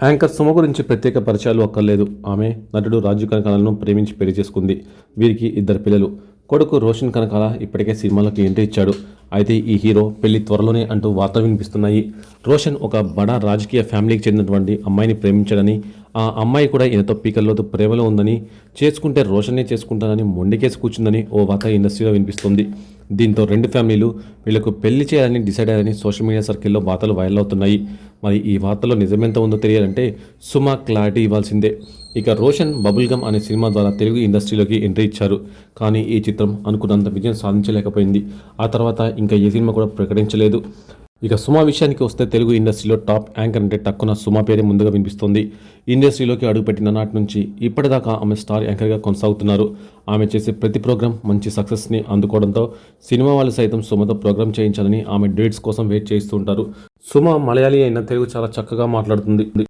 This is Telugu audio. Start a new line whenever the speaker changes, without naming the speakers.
యాంకర్ సుమ గురించి ప్రత్యేక పరిచయాలు అక్కర్లేదు. ఆమె నటుడు రాజు కనకాలను ప్రేమించి పెళ్లి చేసుకుంది. వీరికి ఇద్దరు పిల్లలు. కొడుకు రోషన్ కనకాల ఇప్పటికే సినిమాలకు ఎంట్రీ ఇచ్చాడు. అయితే ఈ హీరో పెళ్లి త్వరలోనే అంటూ వార్తలు వినిపిస్తున్నాయి. రోషన్ ఒక బడా రాజకీయ ఫ్యామిలీకి చెందినటువంటి అమ్మాయిని ప్రేమించాడని, ఆ అమ్మాయి కూడా ఈయనతో పీకల్లోతు ప్రేమలో ఉందని, చేసుకుంటే రోషన్నే చేసుకుంటానని మొండికేసి కూర్చుందని ఓ వార్త ఇండస్ట్రీలో వినిపిస్తుంది. దీంతో రెండు ఫ్యామిలీలు వీళ్లకు పెళ్లి చేయాలని డిసైడ్ అయ్యారని సోషల్ మీడియా సర్కిల్లో వార్తలు వైరల్ అవుతున్నాయి. మరి ఈ వార్తలో నిజమెంత ఉందో తెలియాలంటే సుమ క్లారిటీ ఇవ్వాల్సిందే. ఇక రోషన్ బబుల్ గమ్ అనే సినిమా ద్వారా తెలుగు ఇండస్ట్రీలోకి ఎంట్రీ ఇచ్చారు. కానీ ఈ చిత్రం అనుకున్నంత విజయం సాధించలేకపోయింది. ఆ తర్వాత ఇంకా ఏ సినిమా కూడా ప్రకటించలేదు. ఇక సుమ విషయానికి వస్తే తెలుగు ఇండస్ట్రీలో టాప్ యాంకర్ అంటే టక్కున సుమ పేరే ముందుగా వినిపిస్తుంది. ఇండస్ట్రీలోకి అడుగుపెట్టిన నాటి నుంచి ఇప్పటిదాకా ఆమె స్టార్ యాంకర్గా కొనసాగుతున్నారు. ఆమె చేసే ప్రతి ప్రోగ్రాం మంచి సక్సెస్ని అందుకోవడంతో సినిమా వాళ్ళు సైతం సుమతో ప్రోగ్రాం చేయించాలని ఆమె డేట్స్ కోసం వెయిట్ చేస్తూ ఉంటారు. సుమ మలయాళీ అయిన తెలుగు చాలా చక్కగా మాట్లాడుతుంది.